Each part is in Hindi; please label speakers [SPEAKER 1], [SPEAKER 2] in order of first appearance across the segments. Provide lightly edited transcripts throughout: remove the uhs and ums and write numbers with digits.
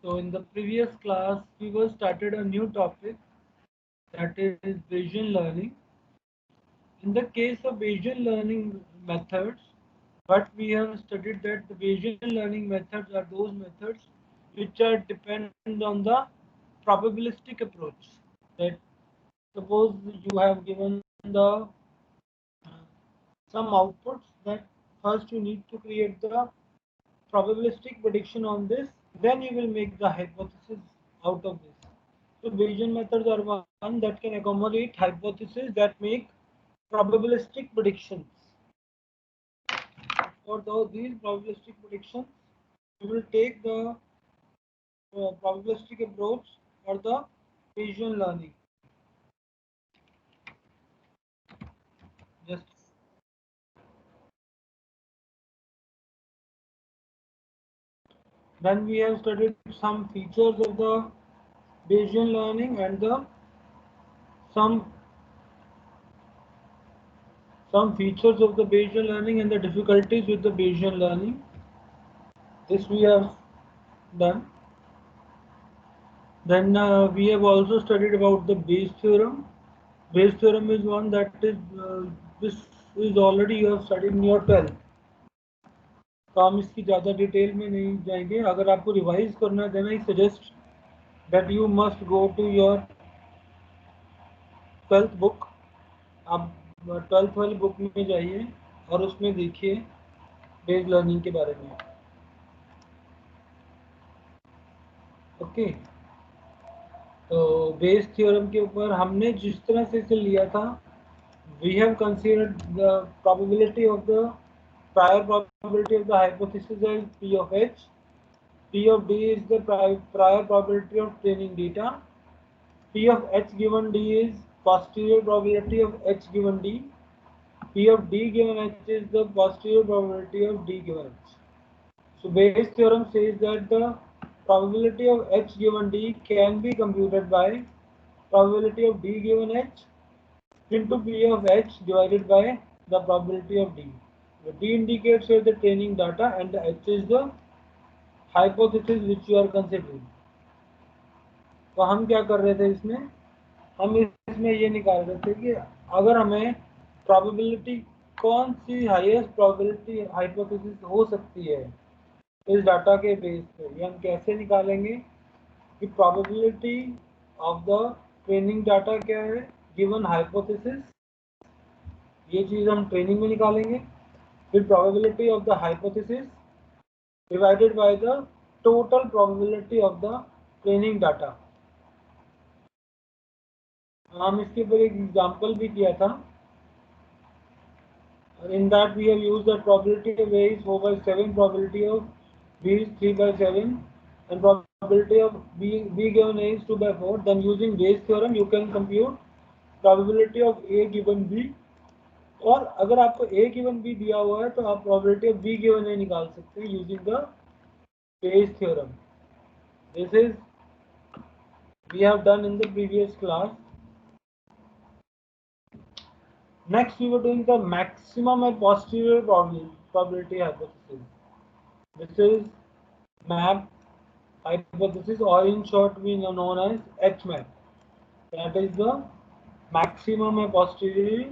[SPEAKER 1] So in the previous class, we were started a new topic, that is Bayesian learning. In the case of Bayesian learning methods, what we have studied that the Bayesian learning methods are those methods which are depend on the probabilistic approach. That suppose you have given the some outputs, that first you need to create the probabilistic prediction on this, then you will make the hypothesis out of this. So Bayesian methods are one that can accommodate hypotheses that make probabilistic predictions. For these probabilistic predictions, we will take the probabilistic approach for the Bayesian learning. Just then we have studied some features of the Bayesian learning and the some some features of the Bayesian learning and the difficulties with the Bayesian learning. This we have done. Then we have also studied about the Bayes theorem. Bayes theorem is one that is this is already you have studied in your 12th. तो हम इसकी ज़्यादा डिटेल में नहीं जाएंगे. अगर आपको रिवाइज करना है then I suggest that you must go to your 12th book. आप 12th वाली बुक में जाइए और उसमें देखिए बेस लर्निंग के बारे में. ओके. तो बेस थ्योरम के ऊपर हमने जिस तरह से इसे लिया था, we have considered the probability of the prior probability of the hypothesis as P of H. P of D is the prior probability of training data. P of H given D is posterior probability of H given D. P of D given H is the posterior probability of D given H. So Bayes theorem says that the probability of H given D can be computed by probability of D given H into P of H divided by the probability of D. The D indicates here the training data and the H is the hypothesis which you are considering. तो हम क्या कर रहे थे इसमें, हम इसमें ये निकाल रहे थे कि अगर हमें probability कौन सी हाईएस्ट probability hypothesis हो सकती है इस डाटा के बेस पे, ये हम कैसे निकालेंगे कि probability of the training data क्या है given hypothesis, ये चीज़ हम ट्रेनिंग में निकालेंगे. फिर probability of the hypothesis divided by the total probability of the training data. हम इसके ऊपर एक एग्जांपल भी किया था. In that we have used the probability of A is 4/7, probability of B is 3/7, and probability of B given A is 2/4. Then using Bayes theorem you can compute probability of A given B. और अगर आपको A given B दिया हुआ है तो आप probability of B given A निकाल सकते हैं using the Bayes theorem. This is we have done in the previous class. Next we were doing the maximum and posterior probability hypothesis. This is MAP hypothesis, or in short we know known as HMAP. That is the maximum and posterior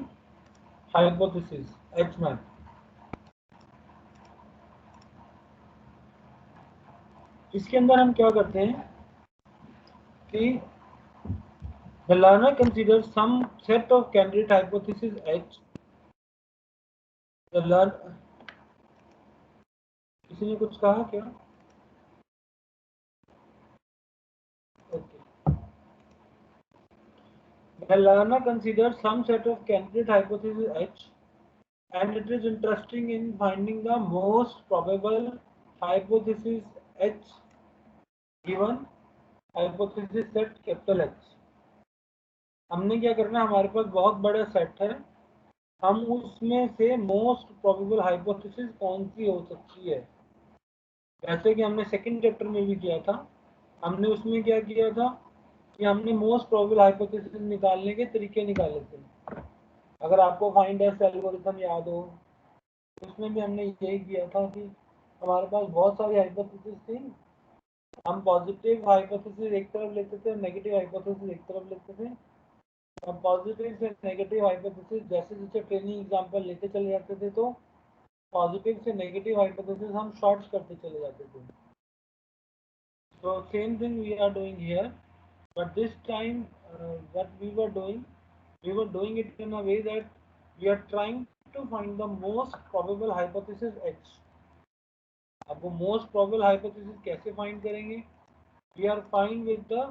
[SPEAKER 1] hypothesis, HMAP. इसके अंदर हम क्या करते हैं कि the learner considers some set of candidate hypothesis H. The learner, किसी ने कुछ कहा क्या? Okay. The learner considers some set of candidate hypothesis H, and it is interesting in finding the most probable hypothesis H given hypothesis set capital H. हमने क्या करना है, हमारे पास बहुत बड़ा सेट है, हम उसमें से मोस्ट प्रोबेबल हाइपोथेसिस कौन सी हो सकती है. जैसे कि हमने सेकंड चैप्टर में भी किया था, हमने उसमें क्या किया था कि हमने मोस्ट प्रोबेबल हाइपोथेसिस निकालने के तरीके निकाले थे. अगर आपको फाइंड एस एल्गोरिथम याद हो, उसमें भी हमने यही किया था कि हमारे पास बहुत सारी हाइपोथेसिस थी हम पॉजिटिव हाइपोथेसिस एक तरफ लेते थे, नेगेटिव हाइपोथेसिस एक तरफ लेते थे। हम पॉजिटिव से नेगेटिव हाइपोथेसिस जैसे जैसे ट्रेनिंग एग्जांपल लेते चले जाते थे, तो पॉजिटिव से नेगेटिव हाइपोथेसिस हम शॉर्ट्स करते चले जाते थे। So same thing we are doing here, but this time what we were doing it in a way that we are trying to find the most probable hypothesis H. अब वो most probable hypothesis कैसे find करेंगे? We are find with the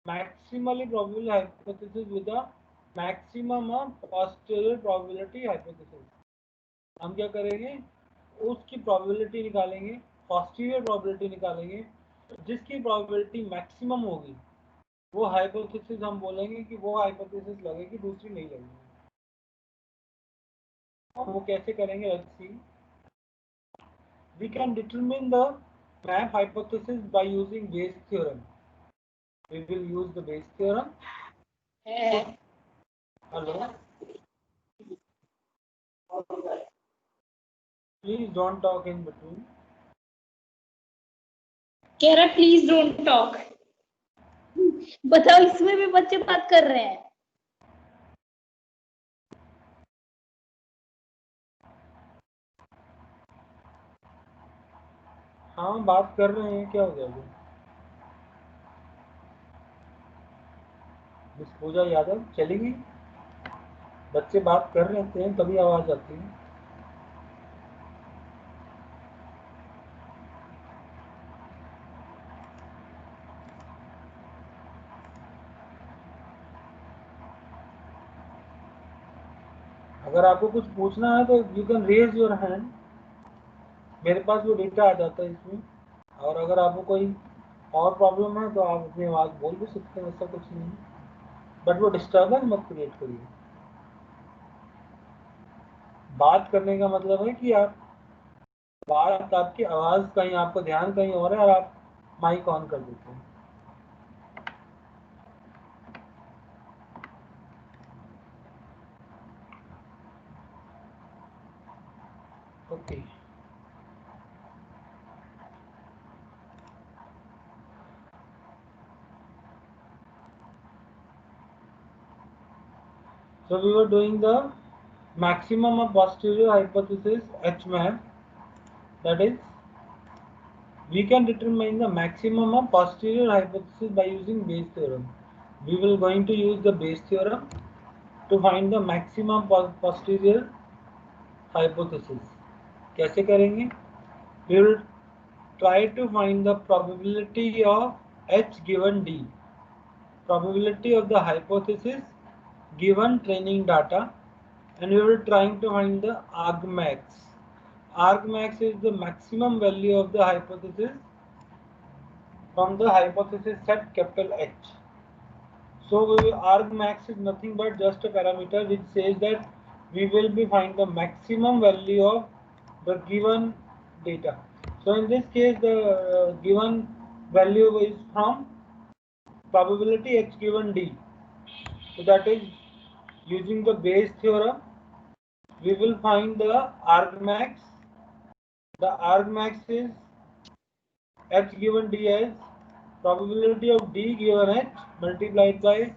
[SPEAKER 1] maximally probable hypothesis with the maximum of posterior probability hypothesis. हम क्या करेंगे? उसकी probability निकालेंगे, posterior probability निकालेंगे, जिसकी probability maximum होगी वो हाइपोथेसिस हम बोलेंगे कि वो हाइपोथेसिस लगेगी, दूसरी नहीं लगेगी। वो कैसे करेंगे? Let's see. We can determine the map hypothesis by using Bayes theorem. We will use the Bayes theorem. Hello, please don't talk in between.
[SPEAKER 2] कह रहा प्लीज डोंट टॉक। बताओ, इसमें भी बच्चे बात कर रहे हैं।
[SPEAKER 1] हाँ, बात कर रहे हैं, क्या हो गया? मिस पूजा यादव चली गई? बच्चे बात कर रहे हैं तभी आवाज आती है। अगर आपको कुछ पूछना है तो you can raise your hand, मेरे पास वो डेटा आ जाता है इसमें। और अगर आपको कोई और प्रॉब्लम है तो आप अपनी आवाज़ बोल भी सकते हैं, ऐसा कुछ नहीं। बट वो डिस्टर्बेंस मत क्रिएट करिए। बात करने का मतलब है कि आप बात, आपकी आवाज़ कहीं, आपका ध्यान कहीं और है और आप माइक ऑन कर देते हैं। Okay, so we were doing the maximum of posterior hypothesis H map, that is we can determine the maximum of posterior hypothesis by using Bayes theorem. We will going to use the Bayes theorem to find the maximum posterior hypothesis. कैसे करेंगे? We will try to find the probability of H given D, probability of the hypothesis given training data, and we will trying to find the argmax. Argmax is the maximum value of the hypothesis from the hypothesis set capital H. So argmax is nothing but just a parameter which says that we will be find the maximum value of the given data. So in this case the given value is from probability H given D. So that is using the Bayes theorem we will find the argmax. The argmax is H given D as probability of D given H multiplied by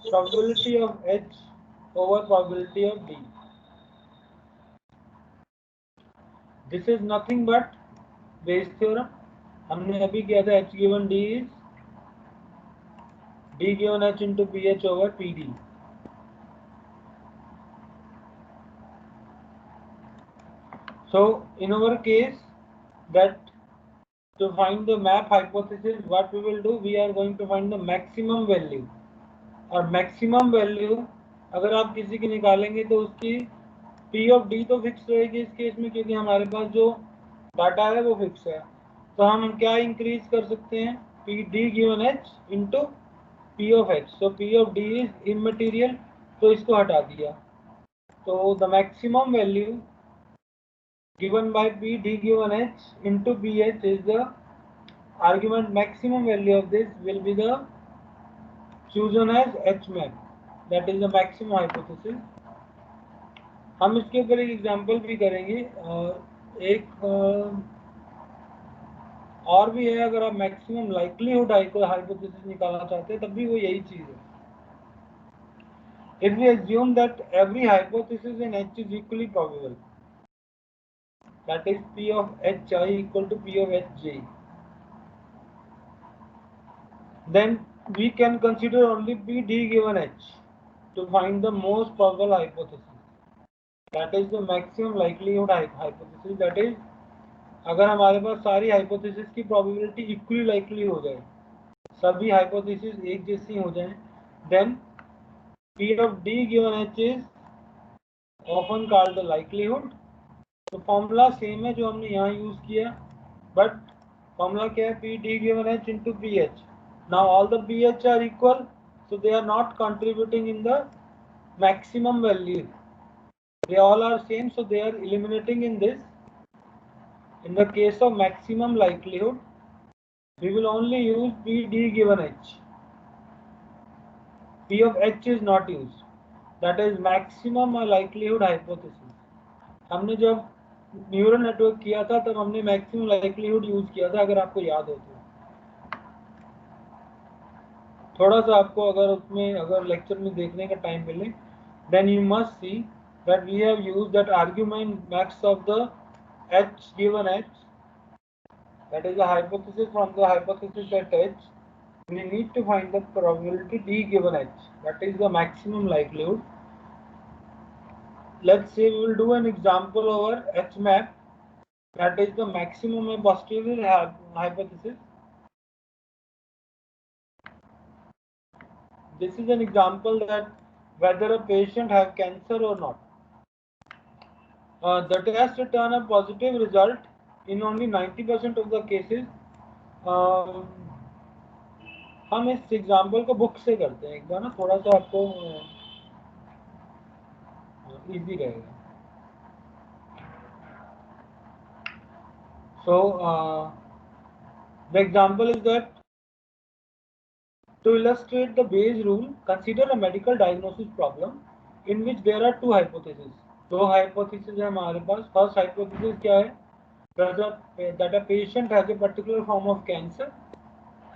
[SPEAKER 1] probability of H over probability of D. This is nothing but Bayes theorem. हमने अभी किया था H given D is D given H into PH over PD. So in our case, that to find the map hypothesis, what we will do, we are going to find the maximum value. और मैक्सिमम वैल्यू अगर आप किसी की निकालेंगे तो उसकी पी ऑफ डी तो फिक्स रहेगी इस केस में, क्योंकि हमारे पास जो डाटा है वो फिक्स है। तो हम क्या इंक्रीज कर सकते हैं? P D given H into P of H. So P of D is immaterial, तो इसको हटा दिया। तो the maximum value given by P D given H into P H is the argument. Maximum value of this will be the chosen as H map, that is the maximum hypothesis. हम इसके ऊपर एक एग्जांपल भी करेंगे। एक और भी है, अगर आप मैक्सिमम लाइक्लीहुड हाइपोथेसिस निकालना चाहते हैं तब भी वो यही चीज है. If we assume that every hypothesis in H is equally probable, that is P of Hi equal to P of Hj, then we can consider only PD given H to find the most probable hypothesis. That is the maximum likelihood hypothesis. That is, अगर हमारे पास सारी hypothesis की probability equally likely हो जाए, सभी hypothesis एक जैसी हो जाए, then P of D given H is often called the likelihood. तो फॉर्मूला सेम है जो हमने यहाँ यूज किया, बट फॉर्मूला क्या है? P D given H into P H. Now all the P H R equal, so they are not contributing in the maximum value. They all are same, so they are eliminating in this. In the case of maximum likelihood, we will only use P D given H. P of H is not used. That is maximum likelihood hypothesis. हमने जब न्यूरल नेटवर्क किया था तब हमने मैक्सिमम लाइक्लीहुड यूज किया था, अगर आपको याद हो तो. थोड़ा सा आपको अगर उसमें अगर लेक्चर में देखने का टाइम मिले, then you must see that we have used that argument max of the H given H, that is the hypothesis. From the hypothesis at H, we need to find the probability D given H, that is the maximum likelihood. Let's say we will do an example over H map, that is the maximum and posterior hypothesis. This is an example that whether a patient have cancer or not. The test return a positive result in only 90% of the cases. हम इस एग्जाम्पल को बुक से करते हैं एक बार ना, थोड़ा सा आपको इजी रहेगा. So the example is that to illustrate the Bayes rule, consider a medical diagnosis problem in which there are two hypotheses. दो hypotheses है हमारे पास. First hypothesis क्या है? That a patient has a particular form of cancer,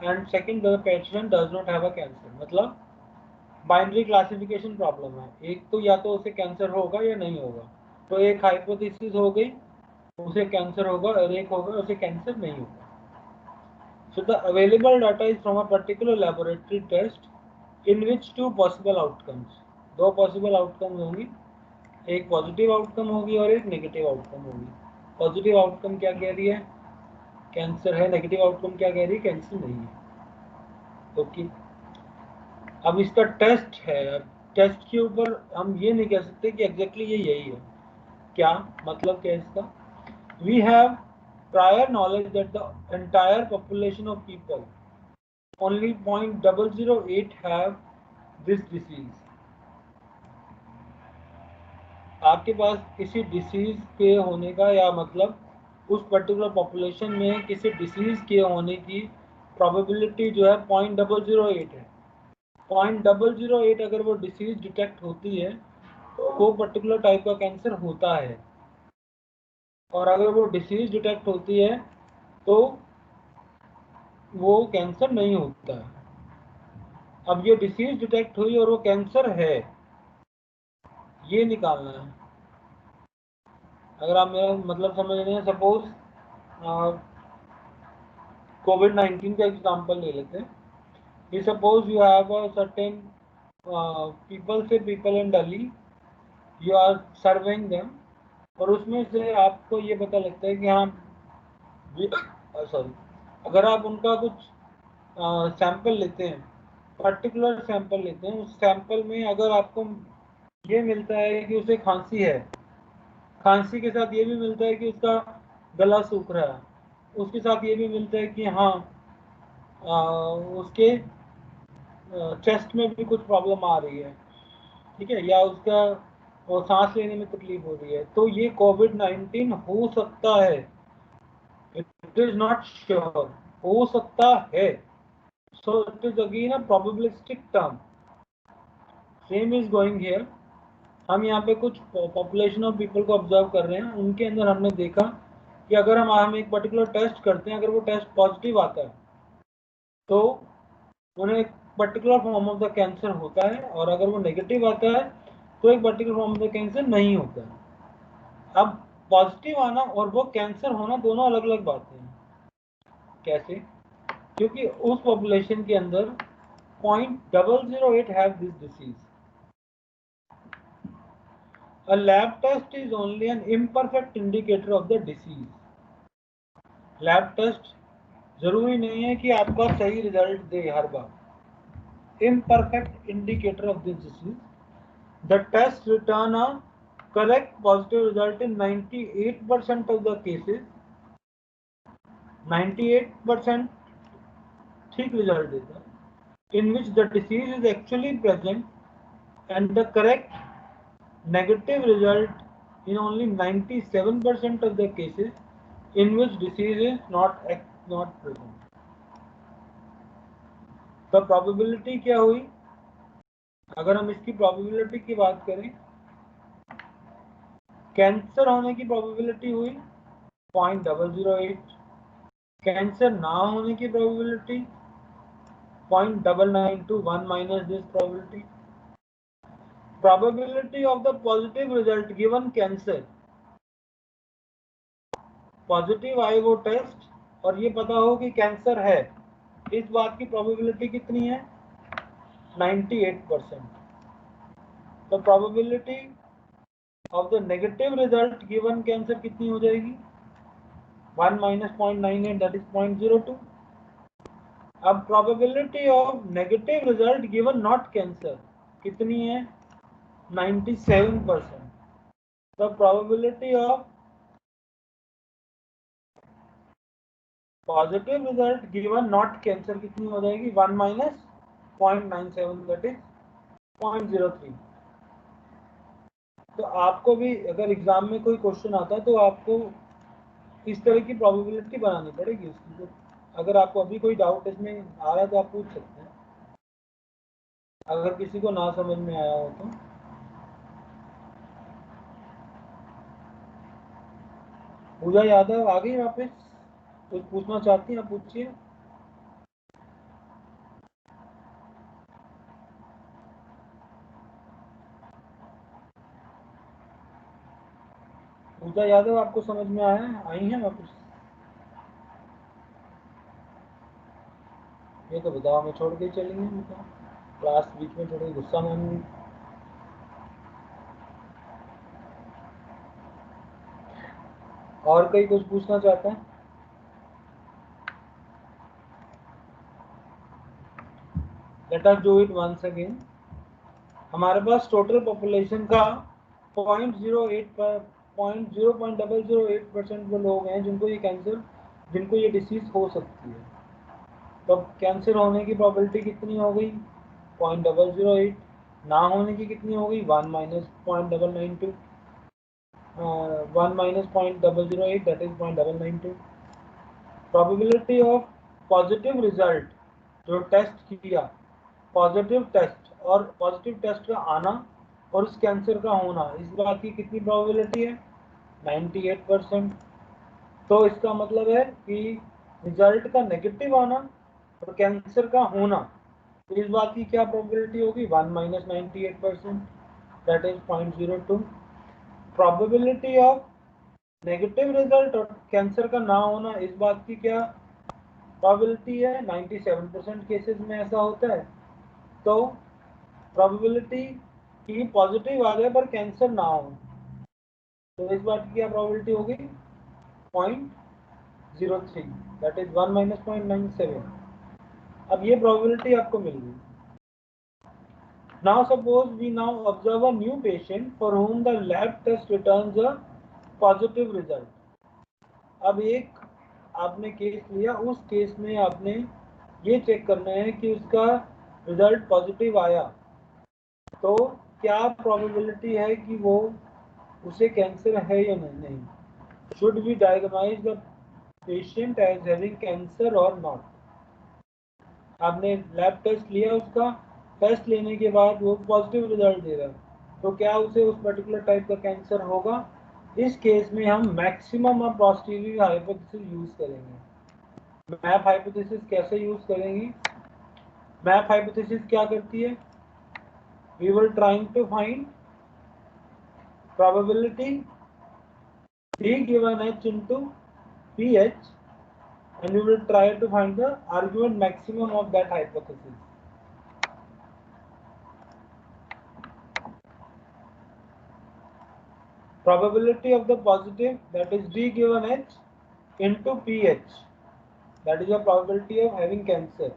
[SPEAKER 1] and second, the patient does not have a cancer. मतलब बाइनरी क्लासिफिकेशन प्रॉब्लम है. एक तो या तो उसे कैंसर होगा या नहीं होगा. तो एक हाइपोथेसिस हो गई, उसे कैंसर होगा, और एक होगा उसे कैंसर नहीं होगा. So the available data is from a particular laboratory test in which two possible outcomes. दो possible outcomes होंगी, एक पॉजिटिव आउटकम होगी और एक नेगेटिव आउटकम होगी. पॉजिटिव आउटकम क्या कह रही है? कैंसर है. नेगेटिव आउटकम क्या कह रही है? कैंसर नहीं है. ओके. अब इसका टेस्ट है. अब टेस्ट के ऊपर हम ये नहीं कह सकते कि एग्जैक्टली ये यही है. क्या मतलब क्या है इसका? We have prior knowledge that the entire population of people, only 0.008 have this disease. आपके पास किसी डिसीज के होने का, या मतलब उस पर्टिकुलर पॉपुलेशन में किसी डिसीज के होने की प्रोबेबिलिटी जो है 0.008 है. 0.008 अगर वो डिसीज डिटेक्ट होती है तो वो पर्टिकुलर टाइप का कैंसर होता है, और अगर वो डिसीज डिटेक्ट होती है तो वो कैंसर नहीं होता है. अब ये डिसीज डिटेक्ट हुई और वो कैंसर है, ये निकालना है. अगर आप मेरा मतलब समझ रहे हैं, सपोज कोविड-19 का एग्जांपल ले लेते हैं. ये suppose you have a certain people in Delhi, you are serving them, और उसमें से आपको ये पता लगता है कि हाँ सॉरी, अगर आप उनका कुछ सैंपल लेते हैं, पर्टिकुलर सैंपल लेते हैं, उस सैंपल में अगर आपको ये मिलता है कि उसे खांसी है, खांसी के साथ ये भी मिलता है कि उसका गला सूख रहा है, उसके साथ ये भी मिलता है कि हाँ उसके चेस्ट में भी कुछ प्रॉब्लम आ रही है, ठीक है, या उसका वो सांस लेने में तकलीफ हो रही है, तो ये कोविड-19 हो सकता है. इट इज नॉट श्योर, हो सकता है. So it is again a probabilistic term. Same is going here. हम यहाँ पे कुछ पॉपुलेशन ऑफ पीपल को ऑब्जर्व कर रहे हैं, उनके अंदर हमने देखा कि अगर हम एक पर्टिकुलर टेस्ट करते हैं, अगर वो टेस्ट पॉजिटिव आता है तो उन्हें एक particular form of the cancer होता है, और अगर वो नेगेटिव आता है तो एक particular form of the cancer नहीं होता है। अब पॉजिटिव आना और वो कैंसर होना दोनों अलग अलग बातें हैं। कैसे? क्योंकि उस पॉपुलेशन के अंदर 0.008 have this disease. A lab test is only an imperfect indicator of the disease. Lab test जरूरी नहीं है कि आपका सही रिजल्ट दे हर बार. Imperfect indicator of this disease. The test return a correct positive result in 98% of the cases. 98% ठीक रिजल्ट देता है, in which the disease is actually present, and the correct negative result in only 97% of the cases in which disease is not present. तो probability क्या हुई? अगर हम इसकी probability की बात करें, कैंसर होने की probability हुई 0.008, कैंसर ना होने की probability 0.992, 1 minus this probability. Probability of the positive result given cancer, positive आए वो टेस्ट और ये पता हो कि कैंसर है, इस बात की प्रोबेबिलिटी कितनी है? 98%. तो probability of the negative result given cancer कितनी हो जाएगी? 1 minus 0.98, that is 0.02. अब probability of negative result given not cancer कितनी है? 97%. तो probability of positive result given not cancer कितनी हो जाएगी? 1 minus 0.97, that is 0.03. तो आपको भी अगर एग्जाम में कोई क्वेश्चन आता है तो आपको इस तरह की प्रोबेबिलिटी बनानी पड़ेगी उसकी. तो अगर आपको अभी कोई डाउट इसमें आ रहा है तो आप पूछ सकते हैं, अगर किसी को ना समझ में आया हो तो. पूजा यादव आ गई वापस, कुछ पूछना चाहती हैं? आप पूछिए. पूजा यादव आपको समझ में आया है? आई हैं वापस? ये तो बताओ, मैं छोड़ के चली गई. बताओ, क्लास बीच में थोड़ी गुस्सा मानी. और कोई कुछ पूछना चाहता है? Let us do it once again. हमारे पास टोटल पॉपुलेशन का 0.008% वो लोग हैं जिनको ये कैंसर, जिनको ये डिसीज हो सकती है. तो कैंसर होने की प्रोबेबिलिटी कितनी हो गई? 0.008. ना होने की कितनी हो गई? 1 minus 0.992. 1 minus 0.008, that is 0.992. Probability of positive result, जो टेस्ट किया पॉजिटिव टेस्ट, और पॉजिटिव टेस्ट का आना और उस कैंसर का होना, इस बात की कितनी प्रोबेबिलिटी है? 98%. तो इसका मतलब है कि रिजल्ट का नेगेटिव आना और कैंसर का होना, तो इस बात की क्या प्रोबेबिलिटी होगी? 1 minus 98%, that is 0.02. Probability of negative result और कैंसर का ना होना, इस बात की क्या प्रोबेबिलिटी है? 97% केसेस में ऐसा होता है. तो प्रोबेबिलिटी कि पॉजिटिव आ जाए पर कैंसर ना हो, तो इस बात की क्या प्रोबेबिलिटी होगी? 0.03, दैट इज 1 minus 0.97. अब ये प्रोबेबिलिटी आपको मिल गई. Now suppose we now observe a new patient for whom the lab test returns a positive result. अब एक आपने केस लिया, उस केस में आपने ये चेक करना है कि उसका रिजल्ट पॉजिटिव आया, तो क्या प्रोबेबिलिटी है कि वो उसे कैंसर है या नहीं. Should we diagnose the patient as having cancer और नॉट. आपने लैब टेस्ट लिया, उसका टेस्ट लेने के बाद वो पॉजिटिव रिजल्ट दे रहा है, तो क्या उसे उस पर्टिकुलर टाइप का कैंसर होगा इस केस में हम maximum of posterior hypothesis use करेंगे। मैप हाइपोथेसिस कैसे यूज करेंगे? मैप हाइपोथेसिस क्या करती है? We will trying to find probability d given h into ph, and we will try to find the argument maximum of that hypothesis. Probability of the positive, that is d given h into ph, that is the probability of having cancer.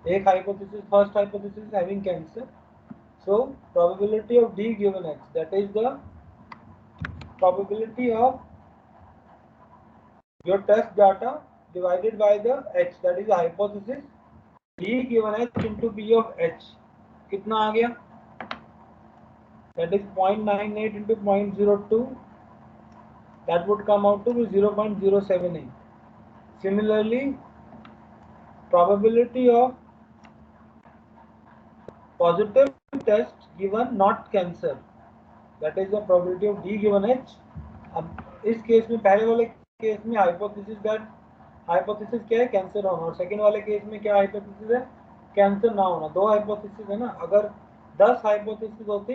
[SPEAKER 1] एक hypothesis, first hypothesis having cancer, so probability of d given h, that is the probability of your test data divided by the h, that is the hypothesis, d given h into p of h. कितना आ गया? That is 0.98 into 0.02, that would come out to be 0.078. Similarly, probability of positive test given not cancer, that is the probability of d given h. अब इस केस में, पहले वाले केस में हाइपोथेसिस दैट, हाइपोथेसिस क्या है? कैंसर होना। और सेकेंड वाले केस में क्या हाइपोथेसिस है? कैंसर ना होना। दो हाइपोथेसिस है ना। अगर 10 हाइपोथेसिस होती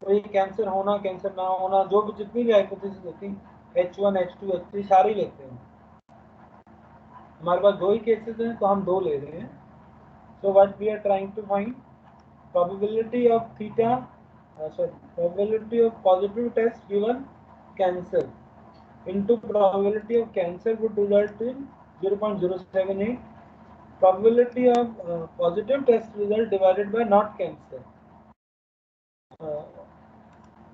[SPEAKER 1] तो ये कैंसर होना, कैंसर ना होना, जो भी जितनी भी हाइपोथेसिस होती, H1, H2, H3 सारी लेते हैं। हमारे पास दो ही केसेस हैं तो हम दो ले रहे हैं। So what we are trying to find probability of theta, probability of positive test given cancer into probability of cancer would result in 0.078. Probability of positive test result divided by not cancer,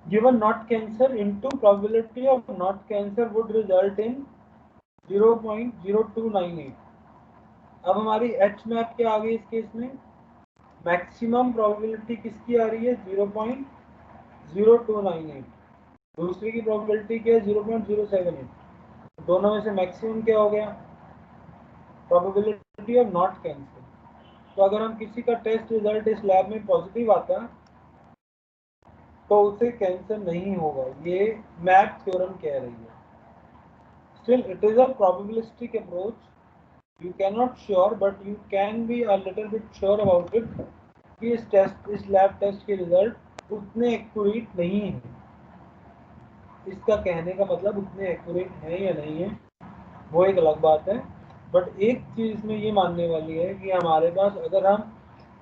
[SPEAKER 1] given not cancer into probability of not cancer would result in 0.0298. अब हमारी H मैप क्या आ गई इस केस में? मैक्सिमम प्रोबेबिलिटी किसकी आ रही है? 0.0298। दूसरे की प्रोबेबिलिटी क्या है? 0.078। दोनों में से मैक्सिमम क्या हो गया? Probability of not cancer. तो अगर हम किसी का टेस्ट रिजल्ट इस लैब में पॉजिटिव आता तो उसे कैंसर नहीं होगा, ये मैप थ्योरम कह रही है। Still it is a probabilistic approach, you cannot sure but you can be a little bit sure about it कि इस टेस्ट, इस लैब टेस्ट के रिजल्ट उतने एक्यूरेट नहीं है। इसका कहने का मतलब उतने एक्यूरेट है या नहीं है वो एक अलग बात है, बट एक चीज इसमें ये मानने वाली है कि हमारे पास अगर हम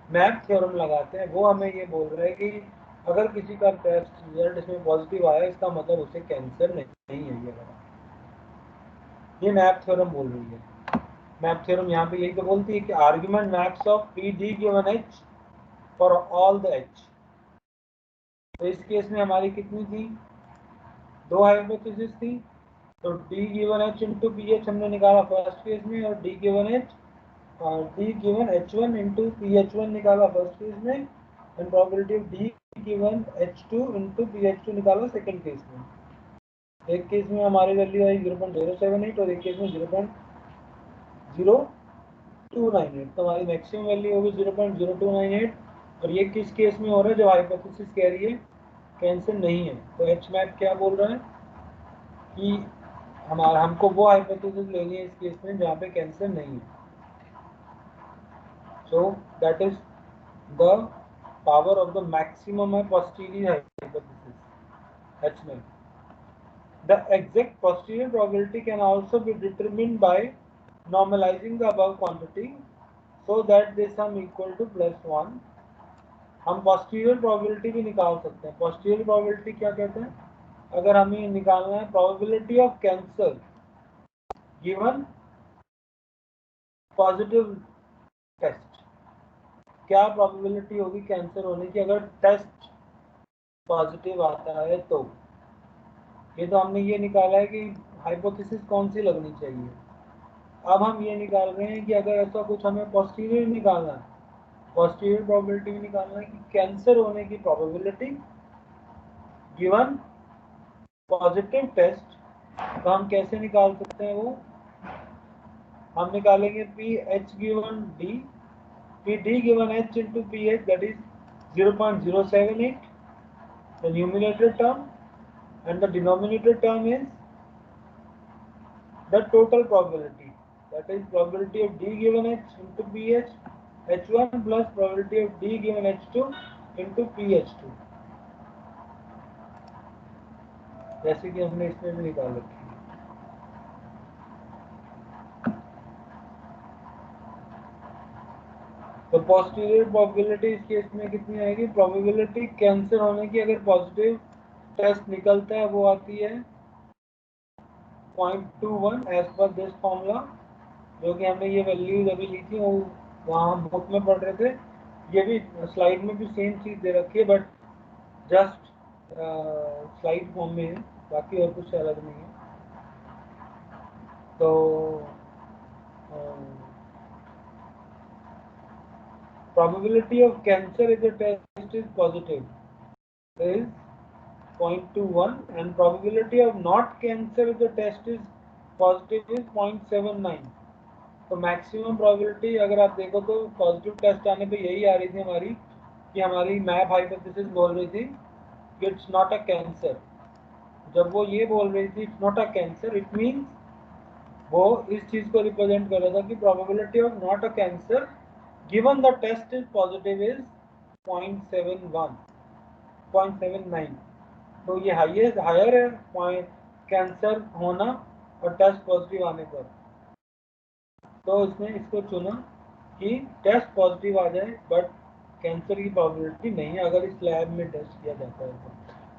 [SPEAKER 1] मैप थ्योरम लगाते हैं, वो हमें ये बोल रहा है कि अगर किसी का टेस्ट रिजल्ट इसमें पॉजिटिव आया, इसका मतलब उसे कैंसर नहीं है। ये मैप थ्योरम बोल रही है। मैप थ्योरम यहाँ पे यही तो बोलती है कि argument maps of P D given H for all the H. तो इस केस में हमारी कितनी थी? दो हाइपोथेसिस थी। तो D given H into P H हमने निकाला फर्स्ट केस में, और D given H D given H one into P H one निकाला फर्स्ट केस में, and probability of D given H two into P H two निकाला सेकेंड केस में। एक केस में हमारी वैल्यू आई 0.078 और एक केस में 0.0298। तो हमारी मैक्सिमम वैल्यू होगी 0.0298। और ये किस केस में हो रहा है? जब हाइपोथेसिस कह रही है कैंसर नहीं है। तो एच मैप क्या बोल रहा है कि हमको वो हाइपोथेसिस लेनी है इस केस में जहाँ पे कैंसर नहीं है। So that is the power of the maximum है posterior hypothesis H map. The exact posterior probability can also be determined by normalizing the above quantity so that they sum equal to +1। हम posterior probability भी निकाल सकते हैं। posterior probability क्या कहते हैं? अगर हमें निकालना है probability of cancer given positive test, क्या probability होगी कैंसर होने की अगर टेस्ट पॉजिटिव आता है? तो ये तो हमने ये निकाला है कि हाइपोथेसिस कौन सी लगनी चाहिए। अब हम ये निकाल रहे हैं कि अगर ऐसा कुछ हमें पोस्टीरियर निकालना है, पोस्टीरियर प्रोबेबिलिटी निकालना है कि कैंसर होने की प्रोबेबिलिटी गिवन पॉजिटिव टेस्ट, तो हम कैसे निकाल सकते हैं? वो हम निकालेंगे P H given D, P D given H into P H, that is 0.078 the numerator term, and the denominator term is the total probability, that is probability of D given H into PH H1 plus probability of D given H2 into PH2, जैसे कि हमने इसमें भी निकाल रखी है। तो पॉजिटिव प्रोबेबिलिटी इस केस में कितनी आएगी? प्रोबेबिलिटी कैंसर होने की अगर पॉजिटिव टेस्ट निकलता है वो आती है 0.21 एज पर दिस फॉर्मूला, जो कि हमने ये वैल्यूज अभी ली थी, वो वहाँ हम बुक में पढ़ रहे थे। ये भी स्लाइड में भी सेम चीज़ दे रखी है, बट जस्ट स्लाइड फॉर्म में है, बाकी और कुछ अलग नहीं है। तो probability of cancer if the test is positive is 0.21 and probability of not cancer if the test is positive is 0.79. तो मैक्सिमम प्रोबेबिलिटी अगर आप देखो तो पॉजिटिव टेस्ट आने पे यही आ रही थी हमारी, कि हमारी मैप हाइपोथेसिस बोल रही थी कि इट्स नॉट अ कैंसर। जब वो ये बोल रही थी it's not a cancer, it means वो इस चीज़ को रिप्रेजेंट कर रहा था कि probability of not a cancer given the test is positive is 0.71 0.79। तो ये हायर है कैंसर होना और टेस्ट पॉजिटिव आने पर। तो इसने इसको चुना कि टेस्ट पॉजिटिव आ जाए बट कैंसर की प्रोबेबिलिटी नहीं है अगर इस लैब में टेस्ट किया जाता है तो।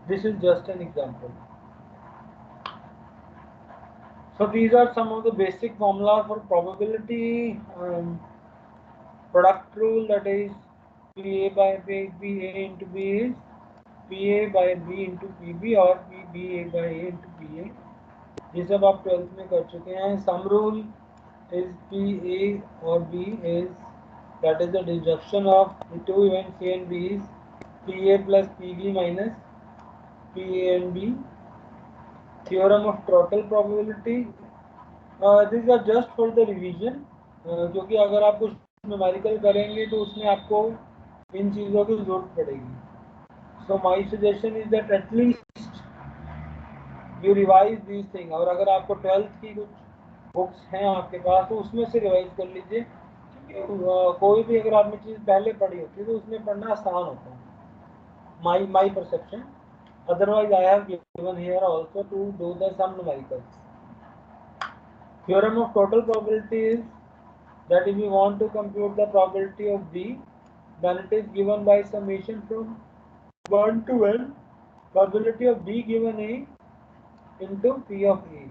[SPEAKER 1] This is just an example. So these are some of the basic formula for probability product rule, that is PA by PA into B is PA by B into PB or PBA by A into PA। ये सब आप 12th में कर चुके हैं। Sum rule is PA or B is, that is the deduction of the two events A and B is PA plus PB minus PA and B। Theorem of total probability, these are just for the revision, क्योंकि अगर आप कुछ न्यूमेरिकल करेंगे तो उसमें आपको इन चीज़ों की जरूरत पड़ेगी। So my suggestion is that at least you revise these thing. और अगर आपको 12th की कुछ बुक्स हैं आपके पास तो उसमें से रिवाइज कर लीजिए, क्योंकि कोई भी अगर आपने चीज़ पहले पढ़ी होती है तो उसमें पढ़ना आसान होता है, my perception. Otherwise I have given here also to do the some numericals. Theorem of total probability is that if you want to compute the probability of B, then it is given by summation from 1 to n, probability of B given A into P of A,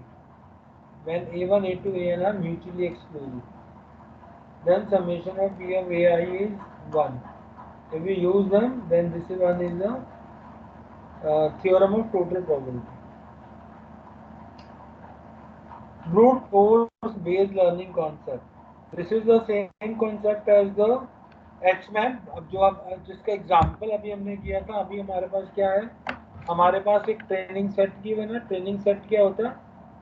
[SPEAKER 1] when A1, A2, An are mutually exclusive. Then summation of P of AI is 1. If we use them, then this is one is the theorem of total probability. Brute force based learning concept. This is the same concept as the HMAP। अब जो आप जिसका एग्जाम्पल अभी हमने किया था, अभी हमारे पास क्या है, हमारे पास एक ट्रेनिंग सेट गिवन है। ट्रेनिंग सेट क्या होता है,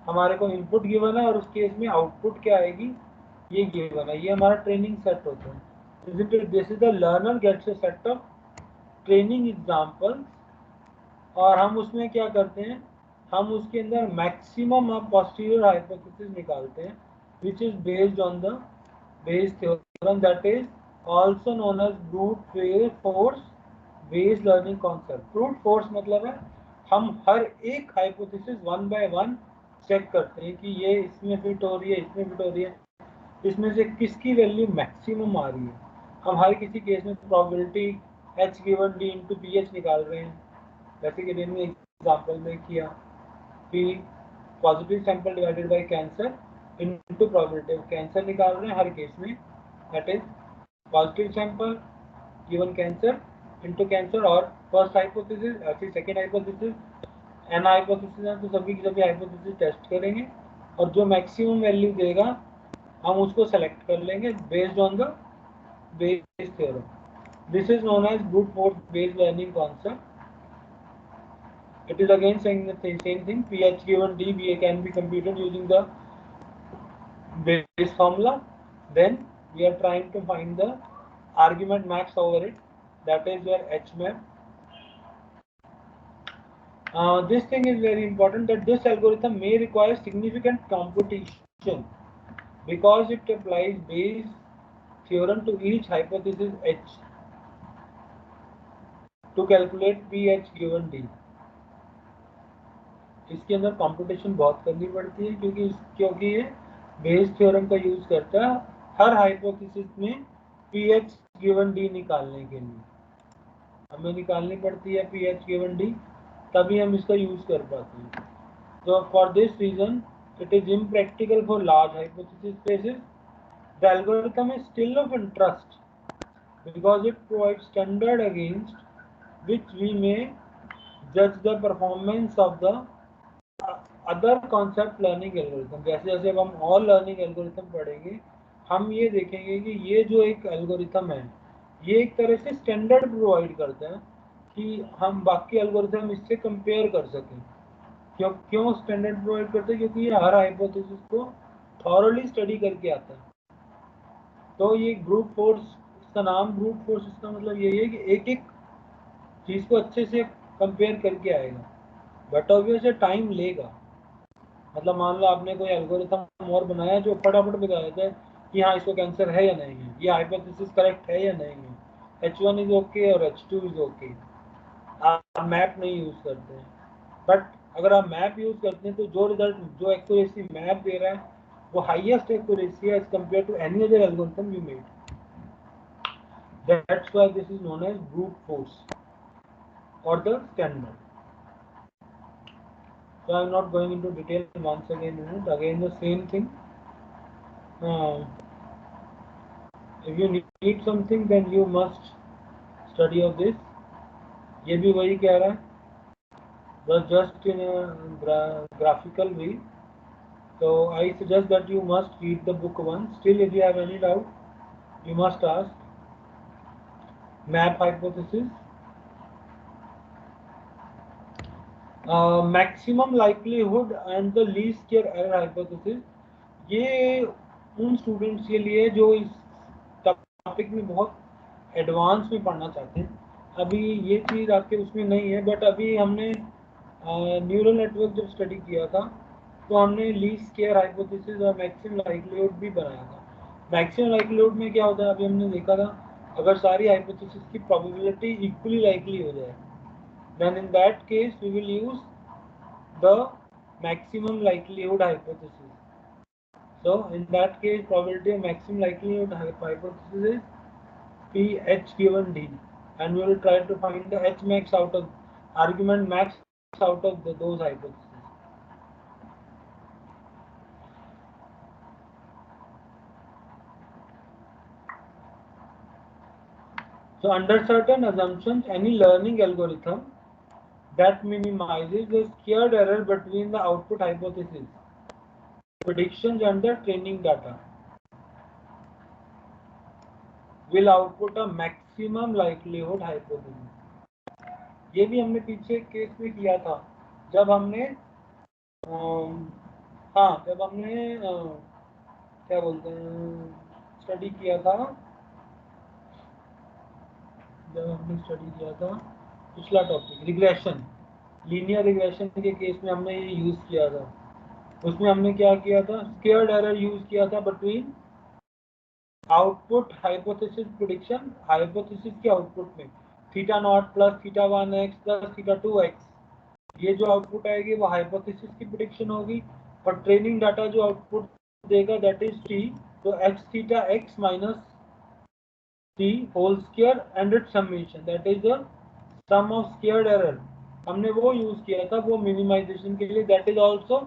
[SPEAKER 1] हमारे को इनपुट गिवन है और उस केस में आउटपुट क्या आएगी ये गिवन है, ये हमारा ट्रेनिंग सेट होता है। This is the learner gets a set of training examples, और हम उसमें क्या करते हैं, हम उसके अंदर मैक्सिमम ऑफ पोस्टीरियर हाइपोथेसिस निकालते हैं, which is based on the Bayes theorem, that is also known as brute force based learning concept. Brute force मतलब है हम हर एक hypothesis one by one check करते हैं कि ये इसमें फिट हो रही है, इसमें फिट हो रही है, इसमें से किसकी वैल्यू मैक्सिमम आ रही है। हम हर किसी केस में probability H given D into P H निकाल रहे हैं, जैसे कि मैंने एग्जाम्पल में किया कि positive sample divided by cancer into probability of cancer निकाल रहे हैं हर केस में, that is positive sample given cancer into cancer, और फर्स्ट हाइपोथेसिस फिर सेकेंड हाइपोथेसिस, एन हाइपोथेसिस है तो सभी की सभी हाइपोथेसिस टेस्ट करेंगे और जो मैक्सिमम वैल्यू देगा हम उसको सेलेक्ट कर लेंगे based on the Bayes theorem. This is known as brute force based learning concept. It is again saying the same thing. PH given D, BA can be computed using the base formula. Then we are trying to find the argument max over it. That is your HMAP. This thing is very important, that this algorithm may require significant computation because it applies Bayes' theorem to each hypothesis H to calculate PH given D. इसके अंदर कंप्यूटेशन बहुत करनी पड़ती है क्योंकि ये बेस थ्योरम का यूज करता है हर हाइपोथेसिस में पीएच गिवन डी निकालने के लिए। हमें निकालनी पड़ती है पीएच गिवन डी, तभी हम इसका यूज कर पाते हैं। तो for this reason it is impractical for large hypothesis spaces. The algorithm is still of interest because it provides standard against which we may judge the performance of the other concept learning algorithm। जैसे जैसे अब हम और लर्निंग एल्गोरिथम पढ़ेंगे, हम ये देखेंगे कि ये जो एक एल्गोरिथम है ये एक तरह से स्टैंडर्ड प्रोवाइड करता है कि हम बाकी एल्गोरिथम इससे कंपेयर कर सकें। क्यों स्टैंडर्ड प्रोवाइड करते हैं? क्योंकि ये हर हाइपोथेसिस को थॉरली स्टडी करके आता है। तो ये ब्रूट फोर्स, इसका नाम ब्रूट फोर्स, इसका मतलब यही है कि एक एक चीज को अच्छे से कंपेयर करके आएगा, बट ऑब्वियसली टाइम लेगा। मतलब मान लो आपने कोई एल्गोरिथम और बनाया जो फटाफट बता देता है कि हाँ इसको कैंसर है या नहीं है, ये हाइपोथेसिस करेक्ट है या नहीं है, H1 इज ओके और H2 इज ओके। आप मैप नहीं यूज करते हैं, बट अगर आप मैप यूज करते हैं तो जो रिजल्ट, जो एक्यूरेसी मैप दे रहा है वो हाईएस्ट एक्यूरेसी है as compare to any other algorithm you made. That's why this is known as brute force or the standard. So I'm not going into detail once again in it. Again the same thing. If you need something then you must study of this. ये भी वही कह रहा है, but just in a graphical way. So I suggest that you must read the book once. Still, if you have any doubt, you must ask. Map hypothesis. Maximum likelihood and the least square error hypothesis. ये उन स्टूडेंट्स के लिए जो इस टॉपिक में बहुत एडवांस में पढ़ना चाहते हैं। अभी ये चीज़ आपके उसमें नहीं है, बट अभी हमने न्यूरल नेटवर्क जब स्टडी किया था तो हमने लीस्ट स्क्वायर हाइपोथेसिस और मैक्सिमम लाइक्लीहुड भी बनाया था। मैक्सिमम लाइक्लीहुड में क्या होता है, अभी हमने देखा था, अगर सारी हाइपोथेसिस की प्रोबेबिलिटी इक्वली लाइकली हो जाए, then in that case we will use the maximum likelihood hypothesis. So in that case probability of maximum likelihood hypothesis is PH given D, and we will try to find the H max out of argument max out of those hypotheses. So under certain assumptions, any learning algorithm that minimizes the squared error between the output hypothesis, predictions and the training data will output a maximum likelihood hypothesis. ये भी हमने पीछे केस में किया था जब हमने जब हमने क्या बोलते हैं स्टडी किया था, पिछला टॉपिक रिग्रेशन, लीनियर रिग्रेशन के केस में हमने ये यूज किया था। उसमें हमने क्या किया था, स्क्वेयर्ड एरर यूज किया था between output hypothesis prediction, hypothesis के आउटपुट में theta naught plus theta 1x plus theta 2x, ये जो आउटपुट आएगी वो हाइपोथेसिस की प्रेडिक्शन होगी, और ट्रेनिंग डाटा जो आउटपुट देगा दैट इज t, तो x theta x minus t whole square and it's summation, that is the sum of squared error. हमने वो यूज किया था वो मिनिमाइजेशन के लिए, that is also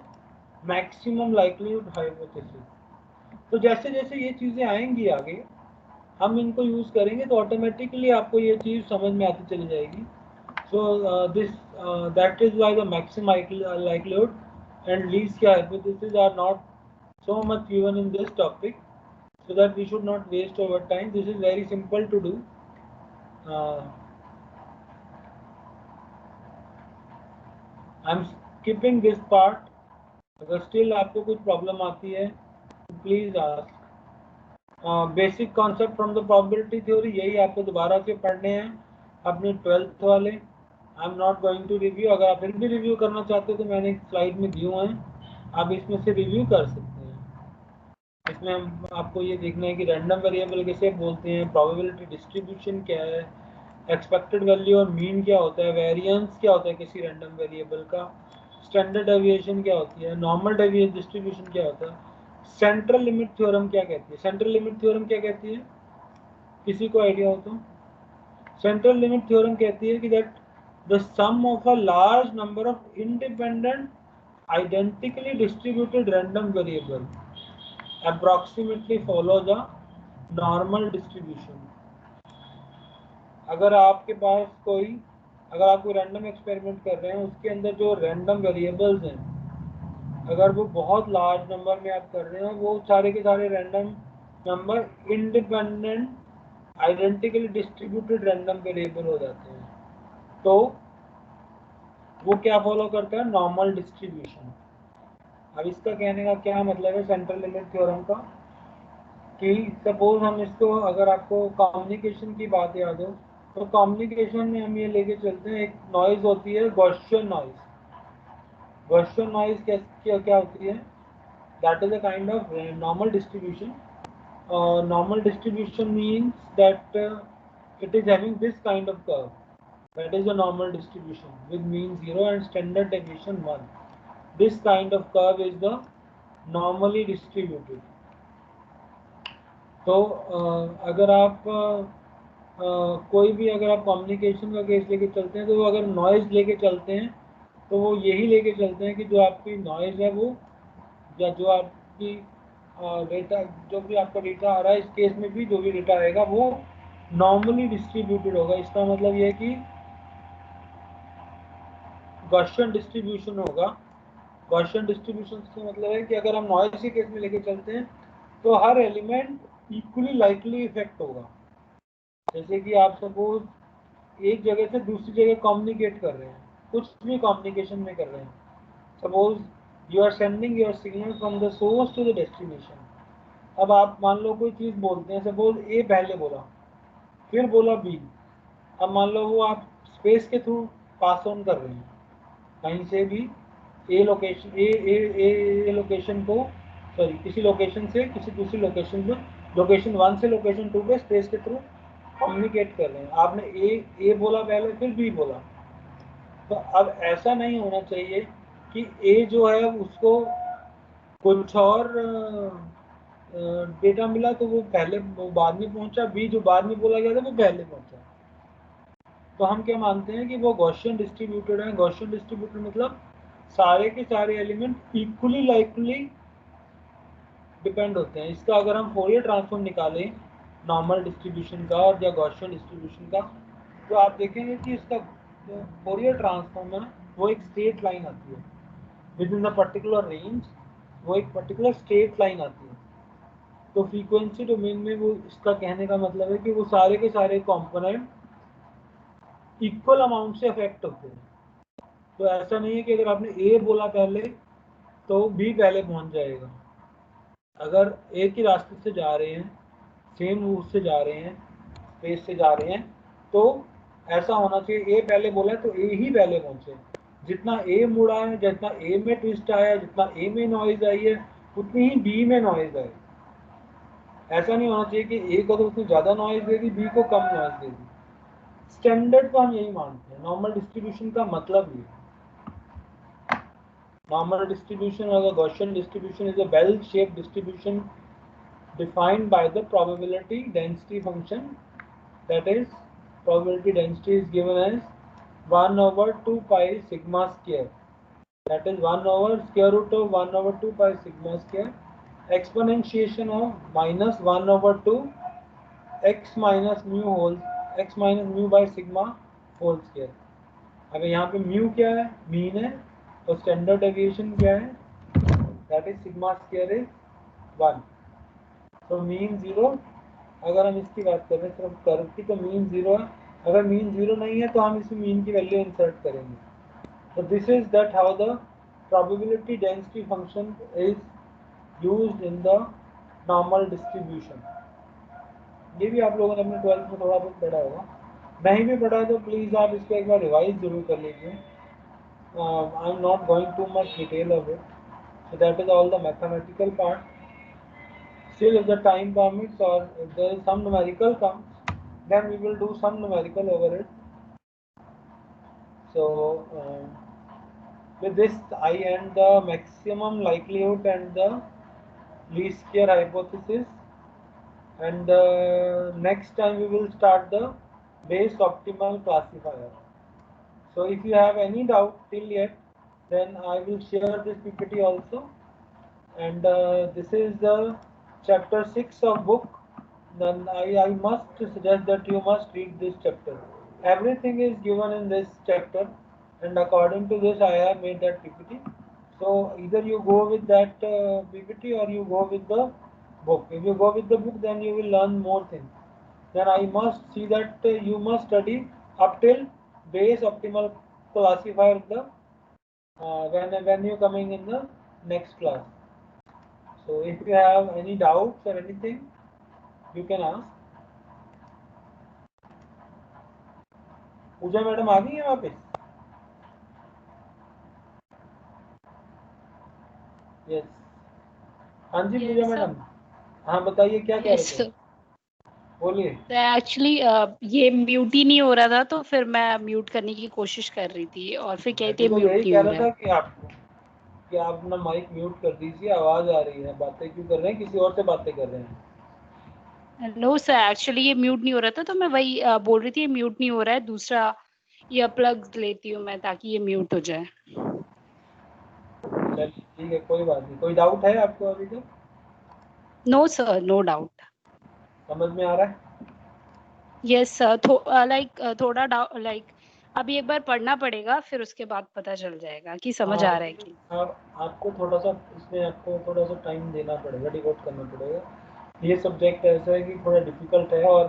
[SPEAKER 1] maximum likelihood hypothesis. तो जैसे जैसे ये चीज़ें आएंगी आगे हम इनको यूज़ करेंगे तो ऑटोमेटिकली आपको ये चीज़ समझ में आती चली जाएगी। So this that is why the maximum likelihood and least square hypothesis are not so much given in this topic, so that we should not waste our time. This is very simple to do. I'm skipping this part. अगर स्टिल आपको कुछ प्रॉब्लम आती है तो please ask. Basic concept from the probability theory, यही आपको दोबारा से पढ़ने हैं अपने 12th वाले। I am not going to review. अगर आप फिर भी रिव्यू करना चाहते हो तो मैंने एक स्लाइड में दिए हुए हैं, आप इसमें से रिव्यू कर सकते हैं। इसमें हम आपको ये देखना है कि रैंडम वेरिएबल किसे बोलते हैं, प्रोबेबिलिटी डिस्ट्रीब्यूशन क्या है, एक्सपेक्टेड वैल्यू और मीन क्या होता है, वेरिएंस क्या होता है किसी रैंडम वेरिएबल का, स्टैंडर्ड डेविएशन क्या होती है, नॉर्मल डेविएशन डिस्ट्रीब्यूशन क्या होता है, सेंट्रल लिमिट थ्योरम क्या कहती है। सेंट्रल लिमिट थ्योरम क्या कहती है, किसी को आइडिया हो तो? सेंट्रल लिमिट थ्योरम कहती है कि that the sum of a large number of independent identically distributed random variable approximately follows a normal distribution। अगर आपके पास कोई, अगर आप कोई रैंडम एक्सपेरिमेंट कर रहे हैं, उसके अंदर जो रैंडम वेरिएबल्स हैं, अगर वो बहुत लार्ज नंबर में आप कर रहे हो, वो सारे के सारे random number independent identically distributed random variable हो जाते हैं। तो वो क्या फॉलो करता है, नॉर्मल डिस्ट्रीब्यूशन। अब इसका कहने का क्या मतलब है सेंट्रल लिमिट थ्योरम का, कि सपोज हम इसको, अगर आपको कम्युनिकेशन की बात याद हो तो कम्युनिकेशन में हम ये लेके चलते हैं, एक नॉइज होती है गॉसियन नॉइज। गॉसियन नॉइज क्या क्या होती है, that is a kind of normal distribution. Normal distribution means that it is having this kind of curve, that is a normal distribution with mean 0 and standard deviation 1. This kind of curve is the normally distributed। तो अगर आप कोई भी, अगर आप कम्युनिकेशन का केस लेके चलते हैं, तो वो अगर नॉइज़ लेके चलते हैं तो वो यही लेके चलते हैं कि जो आपकी नॉइज़ है वो, या जो आपकी डेटा, जो भी आपका डेटा आ रहा है, इस केस में भी जो भी डेटा आएगा वो नॉर्मली डिस्ट्रीब्यूटेड होगा। इसका मतलब ये है कि गॉसियन डिस्ट्रीब्यूशन होगा। गॉसियन डिस्ट्रीब्यूशन से मतलब है कि अगर हम नॉइज़ के केस में लेके चलते हैं तो हर एलिमेंट इक्वली लाइकली इफेक्ट होगा। जैसे कि आप सपोज एक जगह से दूसरी जगह कम्युनिकेट कर रहे हैं, कुछ भी कम्युनिकेशन में कर रहे हैं, suppose you are sending your signal from the source to the destination. अब आप मान लो कोई चीज़ बोलते हैं, सपोज ए पहले बोला, फिर बोला बी। अब मान लो वो आप स्पेस के थ्रू पास ऑन कर रहे हैं, कहीं से भी ए लोकेशन, ए लोकेशन को, सॉरी, किसी लोकेशन से किसी दूसरी लोकेशन में, लोकेशन 1 से लोकेशन 2 पे स्पेस के थ्रू कम्युनिकेट कर रहे हैं। आपने ए बोला पहले, फिर बी बोला। तो अब ऐसा नहीं होना चाहिए कि ए जो है उसको कुछ और डेटा मिला तो वो पहले, वो बाद में पहुंचा, बी जो बाद में बोला गया था वो पहले पहुंचा। तो हम क्या मानते हैं कि वो गॉसियन डिस्ट्रीब्यूटेड है। गॉसियन डिस्ट्रीब्यूटेड मतलब सारे के सारे एलिमेंट इक्वली लाइकली डिपेंड होते हैं। इसका अगर हम फोरियर ट्रांसफॉर्म निकालें नॉर्मल डिस्ट्रीब्यूशन का और या गॉसियन डिस्ट्रीब्यूशन का, तो आप देखेंगे कि इसका फोरियर ट्रांसफॉर्म है वो एक स्ट्रेट लाइन आती है with in the particular range, वो एक पर्टिकुलर स्ट्रेट लाइन आती है। तो फ्रीक्वेंसी डोमेन में वो, इसका कहने का मतलब है कि वो सारे के सारे कंपोनेंट इक्वल अमाउंट से अफेक्ट होते हैं। तो ऐसा नहीं है कि अगर आपने ए बोला पहले तो बी पहले पहुंच जाएगा। अगर एक ही रास्ते से जा रहे हैं, सेम रूट से जा रहे हैं, स्पेस से जा रहे हैं, तो ऐसा होना चाहिए ए पहले बोला है तो ए ही पहले पहुंचे। जितना ए मुड़ा है, जितना ए में ट्विस्ट आया, जितना ए में नॉइज आई है, उतनी ही बी में नॉइज आई। ऐसा नहीं होना चाहिए कि ए को तो उसने ज़्यादा नॉइज दे दी, बी को कम नॉइज दे दी। स्टैंडर्ड को हम यही मानते हैं। नॉर्मल डिस्ट्रीब्यूशन का मतलब ये है। Normal distribution or the Gaussian distribution is a bell-shaped distribution defined by the probability density function. That is, probability density is given as 1 over 2 pi sigma square. That is 1 over square root of 1 over 2 pi sigma square. Exponentiation of minus 1 over 2 x minus mu whole, x minus mu by sigma whole square. अब यहाँ पे म्यू क्या है, मीन है, और स्टैंडर्ड डेविएशन क्या है, that is sigma square is 1। तो मीन 0, अगर हम इसकी बात करें सिर्फ कर्व की, तो मीन 0 है। अगर मीन 0 नहीं है तो हम इसमें मीन की वैल्यू इंसर्ट करेंगे। तो this is that how the probability density function is used in the normal distribution. ये भी आप लोगों ने अपने 12th में थोड़ा बहुत पढ़ा होगा। नहीं भी पढ़ा है तो प्लीज़ आप इसको एक बार रिवाइज जरूर कर लीजिए. आई am not going too much detail of it. So that is all the mathematical part. Still, if the time permits or if there is some numerical comes, then we will do some numerical over it. So with this, I end the maximum likelihood and the least square hypothesis. And next time we will start the base optimal classifier. So if you have any doubt till yet, then I will share this PPT also. And this is the chapter 6 of book. Then I must suggest that you must read this chapter. Everything is given in this chapter, and according to this I have made that PPT. So either you go with that PPT or you go with the book. If you go with the book, then you will learn more things. Then I must see that you must study up till base optimal classifier the when you coming in the next class. So if you have any doubts or anything, you can ask. Pooja madam आ गई है वापस? यस. हाँ जी पूजा
[SPEAKER 2] Yes, sir.
[SPEAKER 1] मैडम. हाँ बताइए क्या कह
[SPEAKER 2] Yes,
[SPEAKER 1] रहे थे?
[SPEAKER 2] sir.
[SPEAKER 1] बोलिए.
[SPEAKER 2] तो एक्चुअली ये म्यूट ही नहीं हो रहा था, तो फिर मैं म्यूट करने की कोशिश कर रही थी और फिर
[SPEAKER 1] मैं
[SPEAKER 2] कहती
[SPEAKER 1] भी
[SPEAKER 2] है
[SPEAKER 1] तो
[SPEAKER 2] म्यूट
[SPEAKER 1] यही
[SPEAKER 2] नहीं
[SPEAKER 1] कह
[SPEAKER 2] हो
[SPEAKER 1] रहा
[SPEAKER 2] रहा
[SPEAKER 1] था
[SPEAKER 2] है.
[SPEAKER 1] कि आपको कि आप अपना माइक म्यूट कर दीजिए. आवाज आ रही है. बातें क्यों कर रहे हैं? किसी और से बातें कर रहे हैं?
[SPEAKER 2] नो सर, एक्चुअली ये म्यूट नहीं हो रहा था, तो मैं वही बोल रही थी ये म्यूट नहीं हो रहा है. दूसरा ये प्लग लेती हूँ मैं ताकि ये म्यूट हो जाए.
[SPEAKER 1] चलिए ठीक है, कोई बात नहीं. कोई डाउट है आपको अभी तक?
[SPEAKER 2] No sir, no doubt.
[SPEAKER 1] समझ में आ रहा है?
[SPEAKER 2] Yes sir. लाइक थोड़ा डाउट, लाइक अभी एक बार पढ़ना पड़ेगा, फिर उसके बाद पता चल जाएगा कि समझ
[SPEAKER 1] हाँ
[SPEAKER 2] आ रहा है
[SPEAKER 1] एक्चुअली
[SPEAKER 2] कि.
[SPEAKER 1] आपको थोड़ा सा इसमें आपको थोड़ा सा टाइम देना पड़ेगा, डिवोट करना पड़ेगा. ये सब्जेक्ट ऐसा है कि थोड़ा डिफिकल्ट है और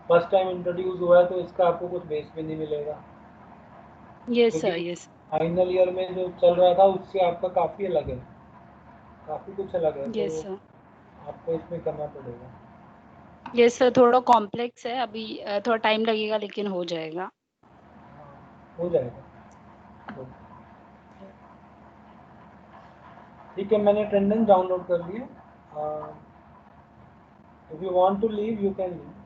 [SPEAKER 1] फर्स्ट टाइम इंट्रोड्यूस हुआ है, तो इसका आपको कुछ बेस भी नहीं मिलेगा.
[SPEAKER 2] यस
[SPEAKER 1] क्योंकि
[SPEAKER 2] सर. यस.
[SPEAKER 1] फाइनल ईयर में जो चल रहा था उससे आपका काफ़ी अलग है, काफ़ी कुछ अलग है. तो
[SPEAKER 2] यस सर.
[SPEAKER 1] आपको इसमें करना पड़ेगा.
[SPEAKER 2] यस सर, थोड़ा कॉम्प्लेक्स है अभी. थोड़ा टाइम लगेगा लेकिन हो जाएगा.
[SPEAKER 1] हो जाएगा. तो ठीक है, मैंने अटेंडेंस डाउनलोड कर ली है. If you want to leave you can leave.